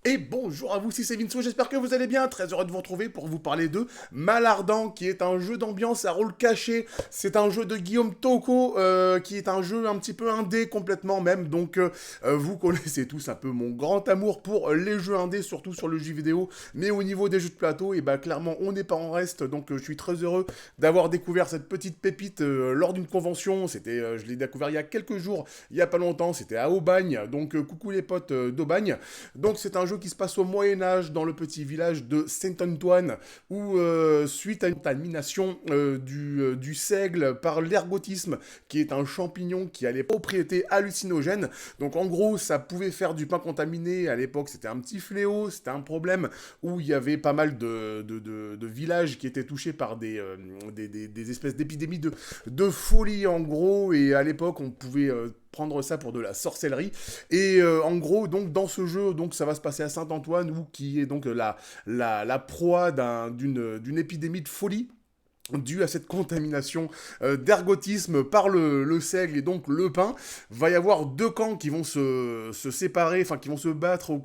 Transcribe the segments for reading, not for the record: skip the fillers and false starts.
Et bonjour à vous, c'est Vinso, j'espère que vous allez bien, très heureux de vous retrouver pour vous parler de Malardant, qui est un jeu d'ambiance à rôle caché. C'est un jeu de Guillaume Tocco, qui est un jeu un petit peu indé complètement même, donc vous connaissez tous un peu mon grand amour pour les jeux indés, surtout sur le jeu vidéo, mais au niveau des jeux de plateau, et bah clairement on n'est pas en reste, donc je suis très heureux d'avoir découvert cette petite pépite lors d'une convention. Je l'ai découvert il y a quelques jours, il y a pas longtemps, c'était à Aubagne, donc coucou les potes d'Aubagne. Donc c'est un jeu qui se passe au Moyen-Âge dans le petit village de Saint-Antoine où suite à une contamination du seigle par l'ergotisme qui est un champignon qui a les propriétés hallucinogènes. Donc en gros ça pouvait faire du pain contaminé, à l'époque c'était un petit fléau, c'était un problème où il y avait pas mal de villages qui étaient touchés par des espèces d'épidémies de folie en gros, et à l'époque on pouvait prendre ça pour de la sorcellerie. Et en gros, donc dans ce jeu, donc ça va se passer à Saint-Antoine, où qui est donc la proie d'une épidémie de folie dû à cette contamination d'ergotisme par le seigle et donc le pain. Va y avoir deux camps qui vont se séparer, enfin qui vont se battre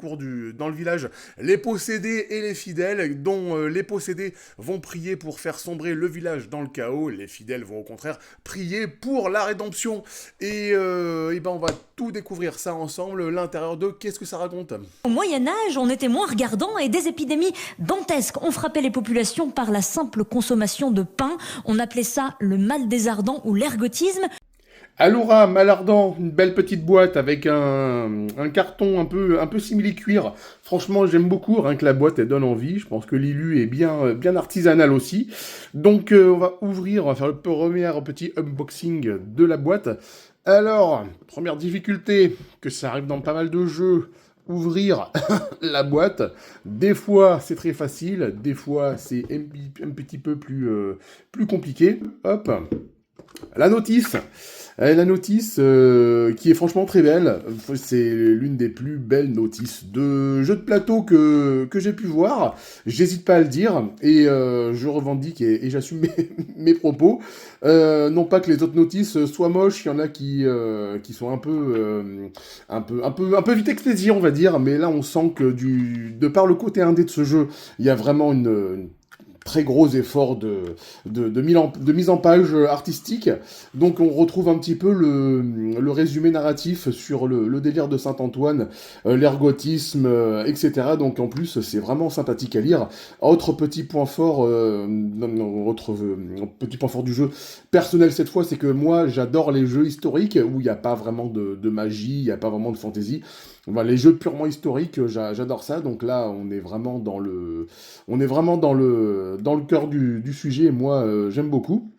dans le village, les possédés et les fidèles, dont les possédés vont prier pour faire sombrer le village dans le chaos, les fidèles vont au contraire prier pour la rédemption. Et ben on va tout découvrir ça ensemble, l'intérieur de Qu'est-ce que ça raconte. Au Moyen-Âge, on était moins regardant et des épidémies dantesques ont frappé les populations par la simple consommation de pain. On appelait ça le mal des ardents ou l'ergotisme. Aloura, Malardant, une belle petite boîte avec un carton un peu simili-cuir. Franchement, j'aime beaucoup, rien que la boîte, elle donne envie. Je pense que l'illu est bien artisanal aussi. Donc, on va ouvrir, on va faire le premier petit unboxing de la boîte. Alors, première difficulté, que ça arrive dans pas mal de jeux, ouvrir la boîte. Des fois, c'est très facile, des fois, c'est un petit peu plus compliqué. Hop, la notice. La notice qui est franchement très belle. C'est l'une des plus belles notices de jeux de plateau que j'ai pu voir. J'hésite pas à le dire et je revendique et j'assume mes propos. Non pas que les autres notices soient moches, il y en a qui sont un peu vite expédiées, on va dire, mais là on sent que de par le côté indé de ce jeu, il y a vraiment une très gros effort de mise en page artistique. Donc on retrouve un petit peu le résumé narratif sur le délire de Saint-Antoine, l'ergotisme, etc. Donc en plus c'est vraiment sympathique à lire. Autre petit point fort, petit point fort du jeu, personnel cette fois, c'est que moi j'adore les jeux historiques où il n'y a pas vraiment de magie, il n'y a pas vraiment de fantaisie. Enfin, les jeux purement historiques, j'adore ça. Donc là, on est vraiment dans le cœur du sujet. Et moi, j'aime beaucoup.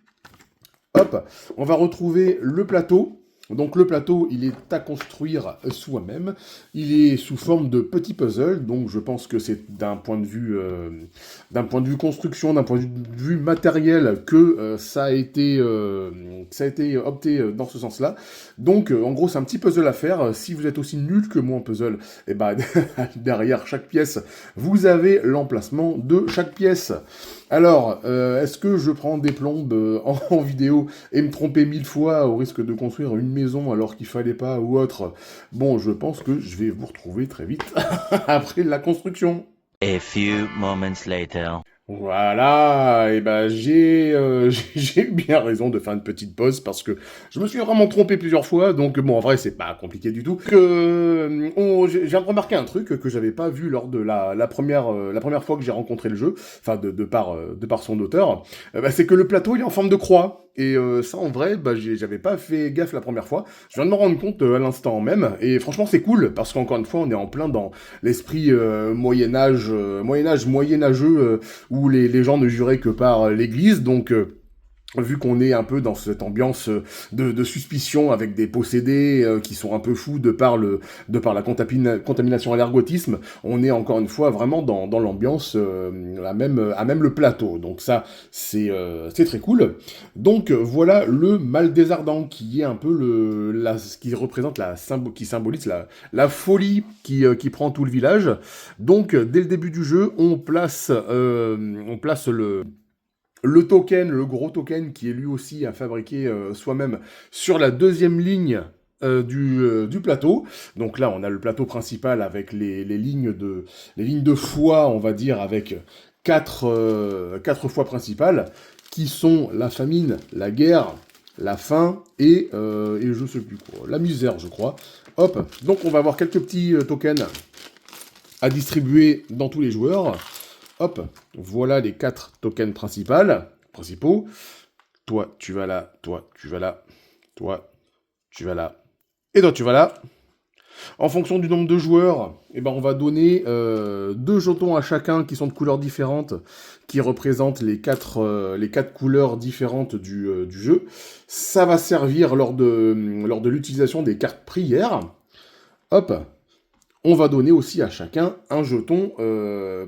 Hop, on va retrouver le plateau. Donc le plateau, il est à construire soi-même. Il est sous forme de petits puzzles. Donc je pense que c'est d'un point de vue construction, d'un point de vue matériel, que ça a été opté dans ce sens-là. Donc en gros, c'est un petit puzzle à faire. Si vous êtes aussi nul que moi en puzzle, et ben derrière chaque pièce, vous avez l'emplacement de chaque pièce. Alors, est-ce que je prends des plombes en vidéo et me tromper 1000 fois au risque de construire une maison alors qu'il fallait pas ou autre? Bon, je pense que je vais vous retrouver très vite après la construction. A few moments later. Voilà, et ben j'ai eu bien raison de faire une petite pause parce que je me suis vraiment trompé plusieurs fois, donc bon en vrai c'est pas compliqué du tout. Je viens de remarquer un truc que j'avais pas vu lors de la première fois que j'ai rencontré le jeu, enfin de par son auteur, bah, c'est que le plateau il est en forme de croix. Et ça en vrai, bah, j'avais pas fait gaffe la première fois. Je viens de me rendre compte à l'instant même, et franchement c'est cool parce qu'encore une fois on est en plein dans l'esprit moyenâgeux où les gens ne juraient que par l'Église, donc vu qu'on est un peu dans cette ambiance de suspicion avec des possédés qui sont un peu fous de par la contamination à l'ergotisme, on est encore une fois vraiment dans l'ambiance à même le plateau. Donc ça, c'est très cool. Donc voilà le mal des ardents qui est un peu ce qui représente qui symbolise la folie qui prend tout le village. Donc dès le début du jeu, on place le token, le gros token qui est lui aussi à fabriquer soi-même sur la deuxième ligne du plateau. Donc là, on a le plateau principal avec les lignes de foie, on va dire, avec quatre foies principales, qui sont la famine, la guerre, la faim et je sais plus quoi, la misère, je crois. Hop, donc on va avoir quelques petits tokens à distribuer dans tous les joueurs. Hop, voilà les 4 tokens principaux. Toi, tu vas là, toi, tu vas là, toi, tu vas là, et toi, tu vas là. En fonction du nombre de joueurs, eh ben, on va donner 2 jetons à chacun qui sont de couleurs différentes, qui représentent les 4 couleurs différentes du jeu. Ça va servir lors de l'utilisation des cartes prières. Hop, on va donner aussi à chacun un jeton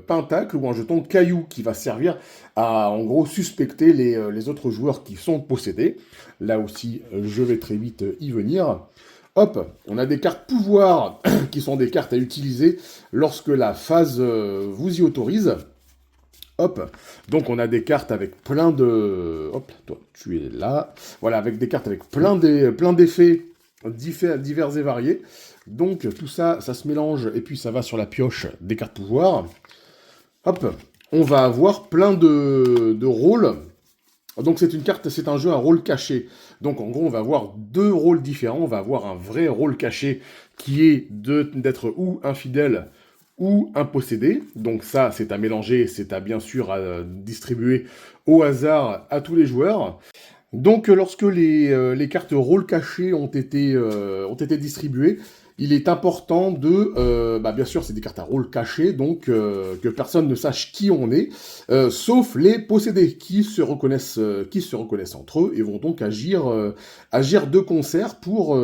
pentacle ou un jeton caillou qui va servir à, en gros, suspecter les autres joueurs qui sont possédés. Là aussi, je vais très vite y venir. Hop, on a des cartes pouvoir qui sont des cartes à utiliser lorsque la phase vous y autorise. Hop, donc on a des cartes avec plein de... Hop, toi, tu es là. Voilà, avec des cartes avec plein d'effets divers et variés. Donc tout ça, ça se mélange et puis ça va sur la pioche des cartes pouvoir. Hop, on va avoir plein de rôles. Donc c'est un jeu à rôle caché. Donc en gros, on va avoir 2 rôles différents. On va avoir un vrai rôle caché qui est d'être ou infidèle ou un possédé. Donc ça, c'est à mélanger, c'est à bien sûr à distribuer au hasard à tous les joueurs. Donc lorsque les cartes rôle cachées ont été distribuées, il est important bien sûr, c'est des cartes à rôle caché, donc que personne ne sache qui on est, sauf les possédés, qui se reconnaissent entre eux, et vont donc agir de concert pour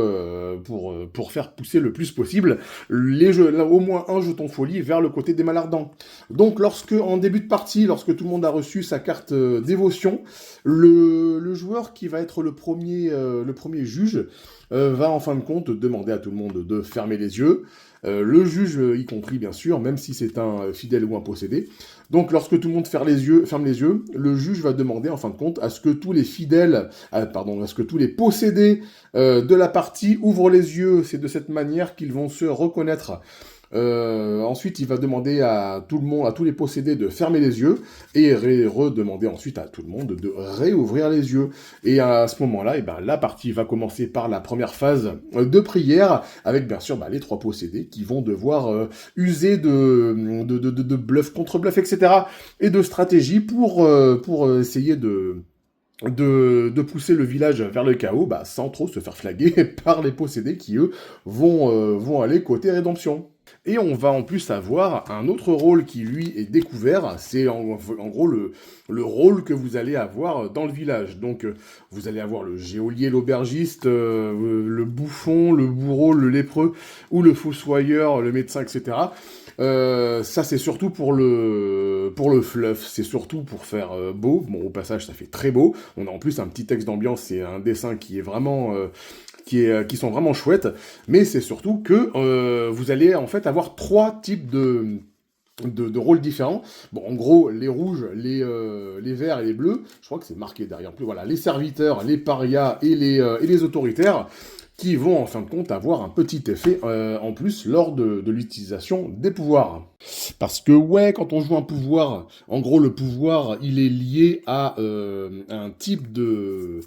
faire pousser le plus possible au moins un jeton folie vers le côté des malardants. Donc en début de partie, lorsque tout le monde a reçu sa carte dévotion, le joueur qui va être le premier juge va en fin de compte demander à tout le monde de fermer les yeux, le juge y compris bien sûr, même si c'est un fidèle ou un possédé. Donc lorsque tout le monde ferme les yeux, le juge va demander en fin de compte à ce que tous les à ce que tous les possédés de la partie ouvrent les yeux. C'est de cette manière qu'ils vont se reconnaître. Ensuite, il va demander à tout le monde, à tous les possédés de fermer les yeux et redemander ensuite à tout le monde de réouvrir les yeux. Et à ce moment-là, la partie va commencer par la première phase de prière avec bien sûr les 3 possédés qui vont devoir user de bluff contre bluff, etc. et de stratégie pour essayer de pousser le village vers le chaos sans trop se faire flaguer par les possédés qui, eux, vont aller côté rédemption. Et on va en plus avoir un autre rôle qui, lui, est découvert. C'est en gros le rôle que vous allez avoir dans le village. Donc, vous allez avoir le geôlier, l'aubergiste, le bouffon, le bourreau, le lépreux, ou le fossoyeur, le médecin, etc. Ça, c'est surtout pour le fluff. C'est surtout pour faire beau. Bon, au passage, ça fait très beau. On a en plus un petit texte d'ambiance et un dessin qui est vraiment... qui sont vraiment chouettes, mais c'est surtout que vous allez en fait avoir 3 types de rôles différents. Bon, en gros, les rouges, les verts et les bleus, je crois que c'est marqué derrière plus, voilà, les serviteurs, les parias et les autoritaires, qui vont en fin de compte avoir un petit effet en plus lors de l'utilisation des pouvoirs. Parce que ouais, quand on joue un pouvoir, en gros le pouvoir il est lié à un type de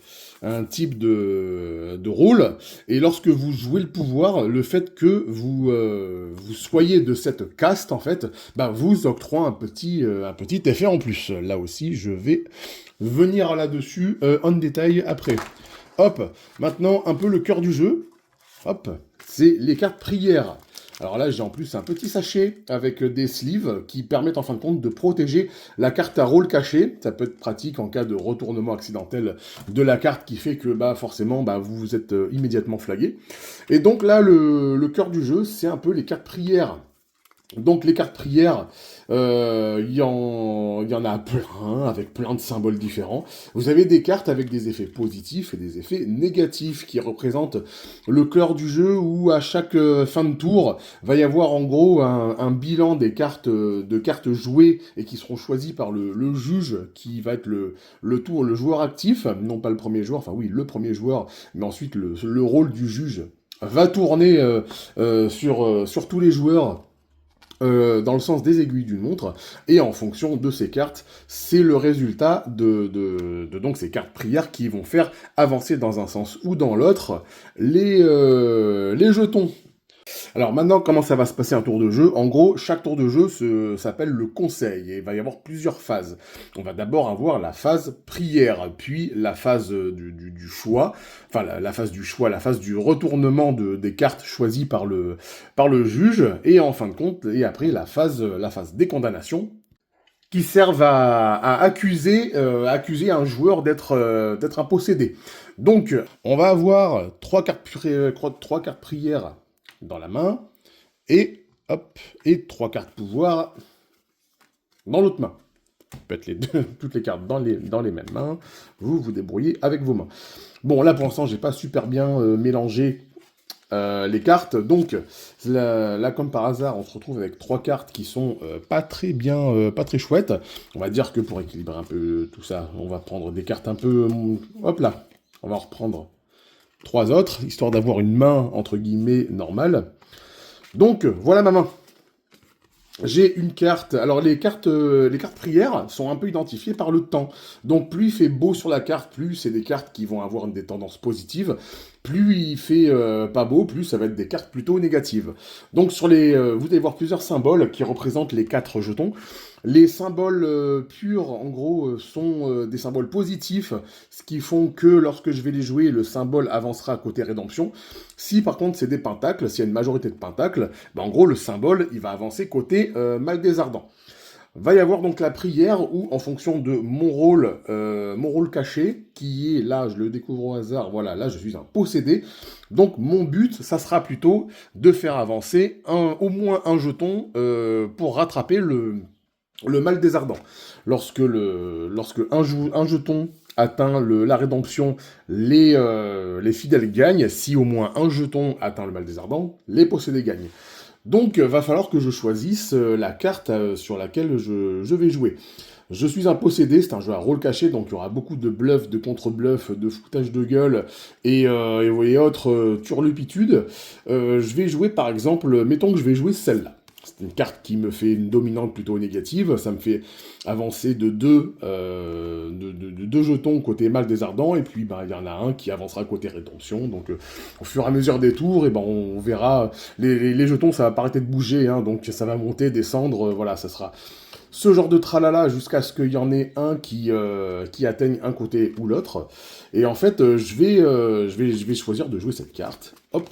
rôle, et lorsque vous jouez le pouvoir, le fait que vous soyez de cette caste en fait, vous octroie un petit effet en plus. Là aussi, je vais venir là-dessus en détail après. Hop, maintenant un peu le cœur du jeu. Hop, c'est les cartes prières. Alors là, j'ai en plus un petit sachet avec des sleeves qui permettent en fin de compte de protéger la carte à rôle caché. Ça peut être pratique en cas de retournement accidentel de la carte qui fait que forcément vous êtes immédiatement flagué. Et donc là, le cœur du jeu, c'est un peu les cartes prières. Donc les cartes prières, il y en a plein, avec plein de symboles différents. Vous avez des cartes avec des effets positifs et des effets négatifs qui représentent le cœur du jeu où à chaque fin de tour, va y avoir en gros un bilan des cartes jouées et qui seront choisies par le juge qui va être le joueur actif, non pas le premier joueur, enfin oui, le premier joueur, mais ensuite le rôle du juge va tourner sur tous les joueurs dans le sens des aiguilles d'une montre, et en fonction de ces cartes, c'est le résultat de donc ces cartes prières qui vont faire avancer dans un sens ou dans l'autre les jetons. Alors maintenant, comment ça va se passer un tour de jeu? En gros, chaque tour de jeu s'appelle le conseil, et il va y avoir plusieurs phases. On va d'abord avoir la phase prière, puis la phase du choix, enfin la phase du choix, la phase du retournement des cartes choisies par le juge, et en fin de compte, et après la phase des condamnations, qui servent à accuser un joueur d'être un possédé. Donc, on va avoir trois cartes prières dans la main, et hop, et 3 cartes pouvoir dans l'autre main. Faites toutes les cartes dans les mêmes mains, vous vous débrouillez avec vos mains. Bon, là pour l'instant, j'ai pas super bien mélangé les cartes, donc là, comme par hasard, on se retrouve avec 3 cartes qui sont pas très bien, pas très chouettes. On va dire que pour équilibrer un peu tout ça, on va prendre des cartes un peu... hop là, on va en reprendre 3 autres, histoire d'avoir une main, entre guillemets, normale. Donc, voilà ma main. J'ai une carte... Alors, les cartes prières sont un peu identifiées par le temps. Donc, plus il fait beau sur la carte, plus c'est des cartes qui vont avoir des tendances positives. Plus il fait pas beau, plus ça va être des cartes plutôt négatives. Donc, vous allez voir plusieurs symboles qui représentent les 4 jetons. Les symboles purs, en gros, sont des symboles positifs, ce qui font que lorsque je vais les jouer, le symbole avancera côté rédemption. Si par contre c'est des pentacles, s'il y a une majorité de pentacles, en gros le symbole il va avancer côté mal des ardents. Va y avoir donc la prière où, en fonction de mon rôle caché, qui est, là je le découvre au hasard, voilà, là je suis un possédé. Donc mon but, ça sera plutôt de faire avancer au moins un jeton pour rattraper le mal des ardents. Lorsque un jeton atteint la rédemption, les fidèles gagnent. Si au moins un jeton atteint le mal des ardents, les possédés gagnent. Donc, va falloir que je choisisse la carte sur laquelle je vais jouer. Je suis un possédé, c'est un jeu à rôle caché, donc il y aura beaucoup de bluff, de contre-bluff, de foutage de gueule et autres turlupitudes. Je vais jouer par exemple, mettons que je vais jouer celle-là. C'est une carte qui me fait une dominante plutôt négative, ça me fait avancer de deux jetons côté mal des ardents, et puis il y en a un qui avancera côté rédemption, donc au fur et à mesure des tours, on verra, les jetons ça va pas arrêter de bouger, donc ça va monter, descendre, voilà, ça sera ce genre de tralala jusqu'à ce qu'il y en ait un qui atteigne un côté ou l'autre, et en fait je vais choisir de jouer cette carte, hop,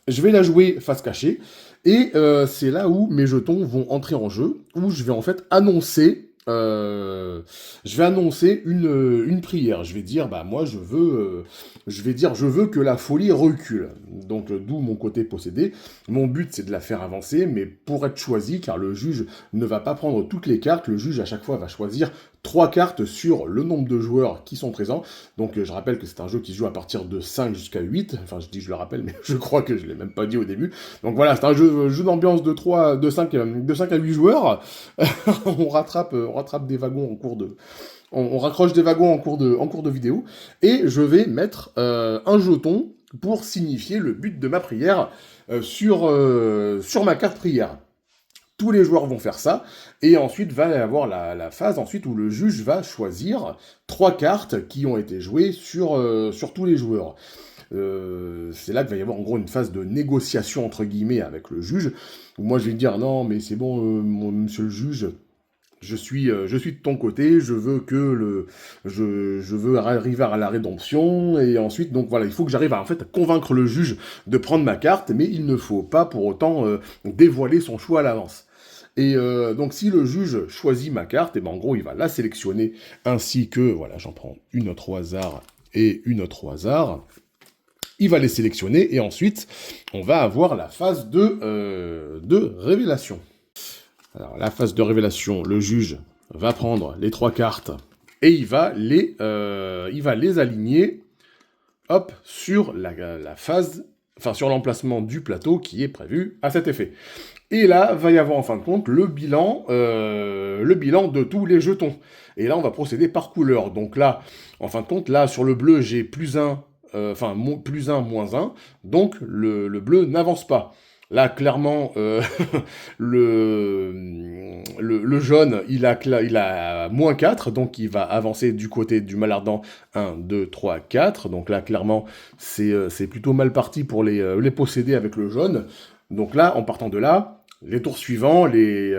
je vais la jouer face cachée. Et c'est là où mes jetons vont entrer en jeu, où je vais en fait annoncer une prière. Je vais dire, moi je veux que la folie recule. Donc d'où mon côté possédé. Mon but c'est de la faire avancer, mais pour être choisi, car le juge ne va pas prendre toutes les cartes, le juge à chaque fois va choisir 3 cartes sur le nombre de joueurs qui sont présents. Donc je rappelle que c'est un jeu qui se joue à partir de 5 jusqu'à 8. Enfin je le rappelle, mais je crois que je l'ai même pas dit au début. Donc voilà, c'est un jeu d'ambiance de 5 à 8 joueurs. on rattrape des wagons en cours de... On raccroche des wagons en cours de vidéo. Et je vais mettre un jeton pour signifier le but de ma prière sur ma carte prière. Tous les joueurs vont faire ça, et ensuite va y avoir la phase ensuite où le juge va choisir 3 cartes qui ont été jouées sur tous les joueurs. C'est là qu'il va y avoir en gros une phase de négociation entre guillemets avec le juge, où moi je vais dire non mais c'est bon monsieur le juge, je suis de ton côté, je veux arriver à la rédemption, et ensuite, donc voilà, il faut que j'arrive à convaincre le juge de prendre ma carte, mais il ne faut pas pour autant dévoiler son choix à l'avance. Et donc si le juge choisit ma carte, en gros il va la sélectionner, ainsi que, voilà, j'en prends une autre au hasard et une autre au hasard. Il va les sélectionner, et ensuite on va avoir la phase de révélation. Alors, la phase de révélation, le juge va prendre les 3 cartes et il va les aligner, hop, sur la phase, enfin sur l'emplacement du plateau qui est prévu à cet effet. Et là, va y avoir en fin de compte le bilan de tous les jetons. Et là, on va procéder par couleur. Donc là, en fin de compte, là, sur le bleu, j'ai +1 enfin plus 1, moins 1, donc le bleu n'avance pas. Là, clairement, le jaune, il a moins 4, donc il va avancer du côté du mal ardent 1, 2, 3, 4. Donc là, clairement, c'est plutôt mal parti pour les posséder avec le jaune. Donc là, en partant de là, les tours suivants, les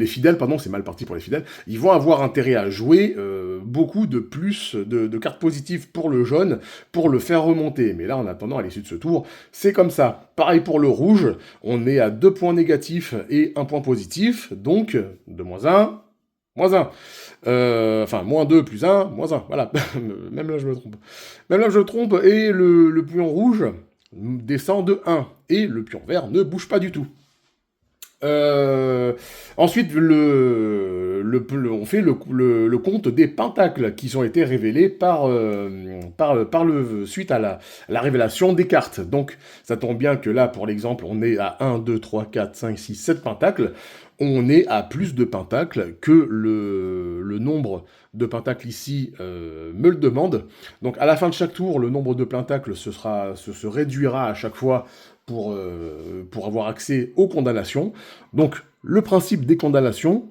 fidèles, pardon, c'est mal parti pour les fidèles, ils vont avoir intérêt à jouer beaucoup de plus de cartes positives pour le jaune, pour le faire remonter. Mais là, en attendant, à l'issue de ce tour, c'est comme ça. Pareil pour le rouge, on est à 2 points négatifs et 1 point positif, donc de moins 1, moins 1. Enfin, moins 2 plus 1, moins 1, voilà. Même là, je me trompe. Même là, je me trompe, et le pion rouge descend de 1, et le pion vert ne bouge pas du tout. Ensuite, on fait le compte des pentacles qui ont été révélés suite à la révélation des cartes. Donc, ça tombe bien que là, pour l'exemple, on est à 1, 2, 3, 4, 5, 6, 7 pentacles. On est à plus de pentacles que le nombre de pentacles ici me le demande. Donc, à la fin de chaque tour, le nombre de pentacles se réduira à chaque fois pour avoir accès aux condamnations. Donc, le principe des condamnations,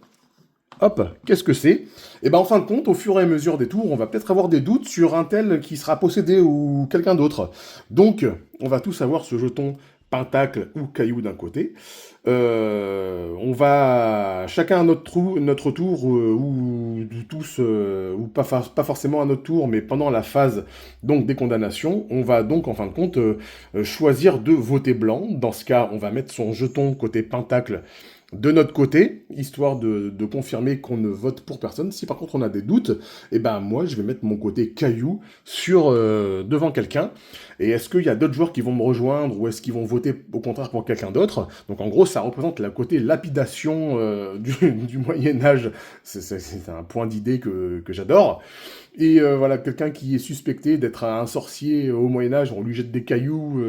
hop, qu'est-ce que c'est? Et bien, en fin de compte, au fur et à mesure des tours, on va peut-être avoir des doutes sur un tel qui sera possédé ou quelqu'un d'autre. Donc, on va tous avoir ce jeton pentacle ou caillou d'un côté. On va chacun à notre tour, ou tous, ou pas forcément à notre tour, mais pendant la phase donc des condamnations, on va donc en fin de compte choisir de voter blanc. Dans ce cas, on va mettre son jeton côté pentacle de notre côté, histoire de confirmer qu'on ne vote pour personne. Si par contre on a des doutes, eh ben moi je vais mettre mon côté caillou devant quelqu'un. Et est-ce qu'il y a d'autres joueurs qui vont me rejoindre ou est-ce qu'ils vont voter au contraire pour quelqu'un d'autre? Donc en gros ça représente la côté lapidation du Moyen-Âge. C'est un point d'idée que j'adore. Et voilà, quelqu'un qui est suspecté d'être un sorcier au Moyen-Âge, on lui jette des cailloux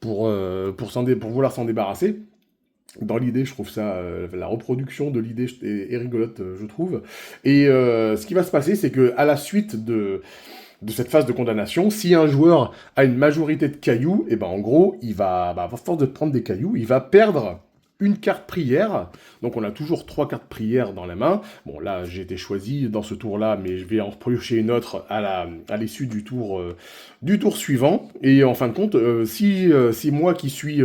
pour vouloir s'en débarrasser. Dans l'idée, je trouve ça, la reproduction de l'idée est rigolote, je trouve. Et ce qui va se passer, c'est que à la suite de cette phase de condamnation, si un joueur a une majorité de cailloux, et ben en gros, il va, à force de prendre des cailloux, il va perdre une carte prière. Donc on a toujours 3 cartes prière dans la main. Bon là j'ai été choisi dans ce tour-là, mais je vais en piocher une autre à l'issue du tour suivant. Et en fin de compte, si moi qui suis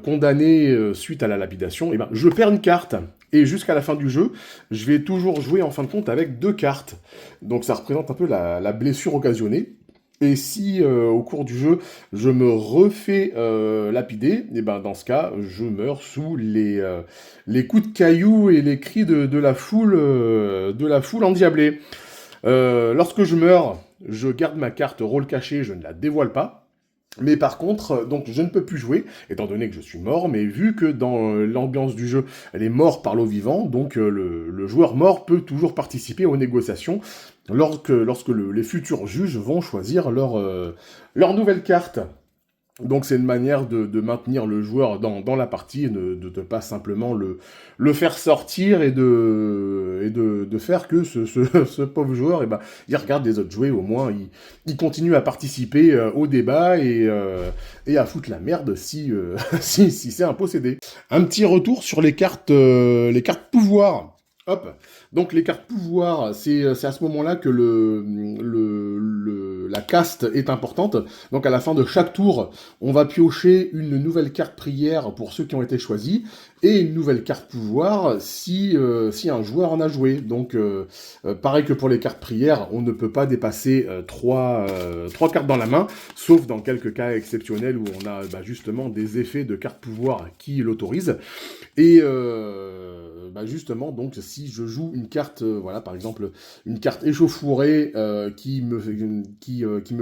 condamné suite à la lapidation, et ben je perds une carte. Et jusqu'à la fin du jeu, je vais toujours jouer en fin de compte avec 2 cartes. Donc ça représente un peu la blessure occasionnée. Et si au cours du jeu, je me refais lapider, et ben dans ce cas, je meurs sous les coups de cailloux et les cris de la foule endiablée. Lorsque je meurs, je garde ma carte rôle caché, je ne la dévoile pas. Mais par contre, donc je ne peux plus jouer, étant donné que je suis mort, mais vu que dans l'ambiance du jeu, les morts parlent aux vivants, donc le joueur mort peut toujours participer aux négociations lorsque les futurs juges vont choisir leur nouvelle carte. Donc c'est une manière de maintenir le joueur dans la partie, et de ne pas simplement le faire sortir et de faire que ce pauvre joueur, il regarde les autres jouer, au moins il continue à participer au débat et à foutre la merde si c'est un possédé. Un petit retour sur les cartes pouvoir. Hop. Donc les cartes pouvoir, c'est à ce moment-là que la caste est importante. Donc à la fin de chaque tour, on va piocher une nouvelle carte prière pour ceux qui ont été choisis, et une nouvelle carte pouvoir si un joueur en a joué. Donc pareil que pour les cartes prière, on ne peut pas dépasser 3 cartes dans la main, sauf dans quelques cas exceptionnels où on a justement des effets de cartes pouvoir qui l'autorisent. Et justement, donc si je joue une carte, voilà, par exemple une carte échauffourée qui me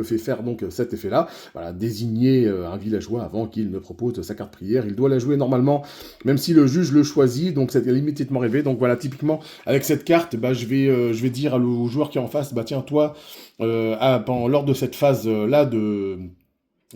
fait faire donc cet effet-là, voilà, désigner un villageois avant qu'il ne propose sa carte prière, il doit la jouer normalement, même si le juge le choisit, donc c'est immédiatement rêvé. Donc voilà, typiquement avec cette carte, je vais dire au joueur qui est en face, tiens toi, lors de cette phase là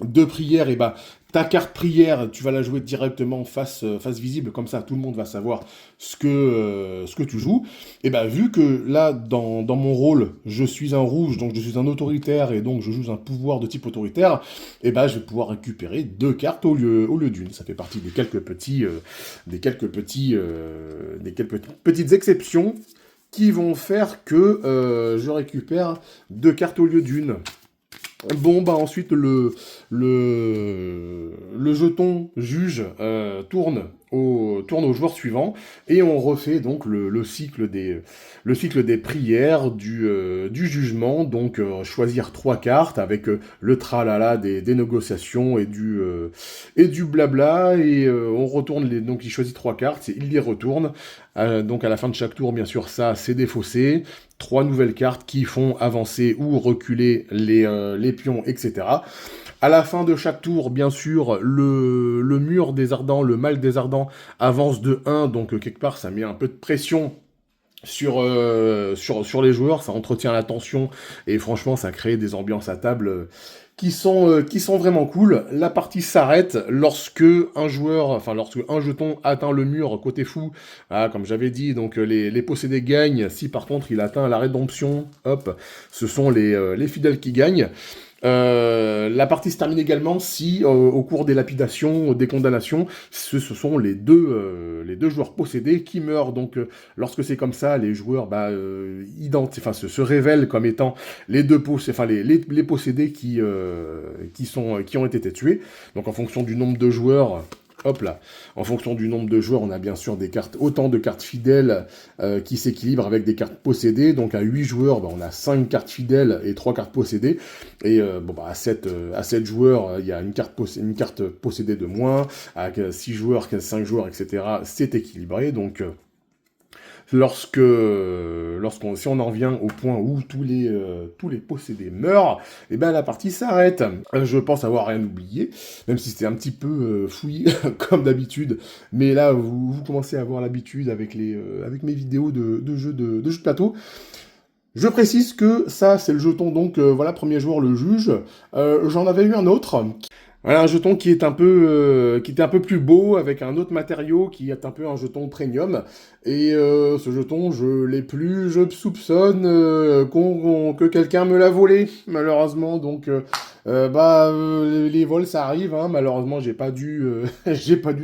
de prière, et bah ta carte prière, tu vas la jouer directement face visible, comme ça tout le monde va savoir ce que tu joues. Et bah vu que là, dans mon rôle, je suis un rouge, donc je suis un autoritaire, et donc je joue un pouvoir de type autoritaire, et bah je vais pouvoir récupérer 2 cartes au lieu d'une. Ça fait partie des quelques petites exceptions qui vont faire que je récupère 2 cartes au lieu d'une. Bon, bah ensuite, le jeton juge tourne au joueur suivant, et on refait donc le cycle des prières du jugement, donc choisir 3 cartes avec le tralala des négociations et du blabla, et on retourne donc il choisit 3 cartes, il les retourne, donc à la fin de chaque tour, bien sûr, ça c'est défaussé, 3 nouvelles cartes qui font avancer ou reculer les pions, etc. À la fin de chaque tour, bien sûr, le mur des ardents, le mal des ardents avance de 1, donc quelque part ça met un peu de pression sur les joueurs, ça entretient la tension, et franchement ça crée des ambiances à table qui sont vraiment cool. La partie s'arrête lorsque un jeton atteint le mur côté fou. Ah, comme j'avais dit, donc les possédés gagnent. Si par contre il atteint la rédemption, hop, ce sont les fidèles qui gagnent. La partie se termine également si, au cours des lapidations, des condamnations, ce sont les deux joueurs possédés qui meurent. Donc, lorsque c'est comme ça, les joueurs se révèlent comme étant les possédés qui ont été tués. Donc, en fonction du nombre de joueurs. Hop là, en fonction du nombre de joueurs, on a bien sûr autant de cartes fidèles qui s'équilibrent avec des cartes possédées. Donc à 8 joueurs, on a 5 cartes fidèles et 3 cartes possédées. Et à 7 joueurs, il y a une carte possédée de moins. À 6 joueurs, 5 joueurs, etc., c'est équilibré. Donc si on en revient au point où tous les possédés meurent, et ben la partie s'arrête. Je pense avoir rien oublié, même si c'était un petit peu fouillis comme d'habitude, mais là vous commencez à avoir l'habitude avec mes vidéos de jeux de plateau. Je précise que ça c'est le jeton, donc premier joueur le juge. J'en avais eu un autre. Voilà, un jeton qui était un peu plus beau, avec un autre matériau, qui est un peu un jeton premium. Et ce jeton, je l'ai plus, je soupçonne que quelqu'un me l'a volé, malheureusement. Donc, les vols, ça arrive, hein. Malheureusement, j'ai pas dû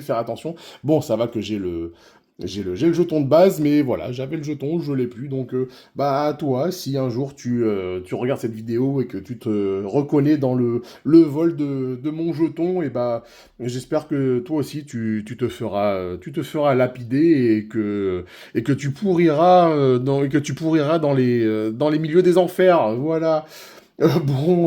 faire attention. Bon, ça va que j'ai le jeton de base, mais voilà, j'avais le jeton, je l'ai plus. Donc, à toi, si un jour tu regardes cette vidéo et que tu te reconnais dans le vol de mon jeton, et j'espère que toi aussi tu te feras lapider, et que tu pourriras dans les milieux des enfers. Voilà.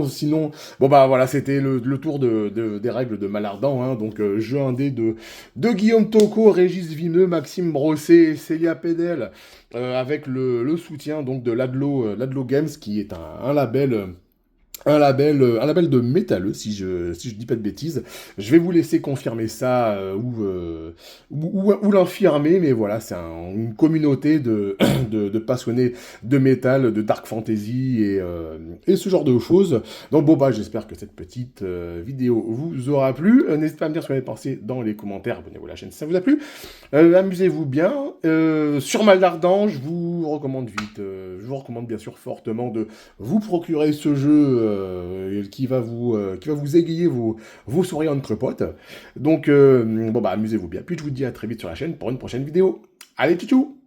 Sinon, voilà, c'était le tour des règles de Malardan, hein. Donc, jeu indé de Guillaume Tocco, Régis Vineux, Maxime Brosset, Célia Pédel, avec le soutien donc de Ladlo Games, qui est un label. Un label de métalleux, si je dis pas de bêtises. Je vais vous laisser confirmer ça ou l'infirmer, mais voilà, c'est une communauté de passionnés de métal, de dark fantasy et ce genre de choses. Donc j'espère que cette petite vidéo vous aura plu. N'hésitez pas à me dire ce que vous avez pensé dans les commentaires. Abonnez-vous à la chaîne si ça vous a plu. Amusez-vous bien. Sur Malardan, je vous recommande bien sûr fortement de vous procurer ce jeu qui va vous égayer vos soirées entre potes. Donc, amusez-vous bien. Puis je vous dis à très vite sur la chaîne pour une prochaine vidéo. Allez, tchou tchou!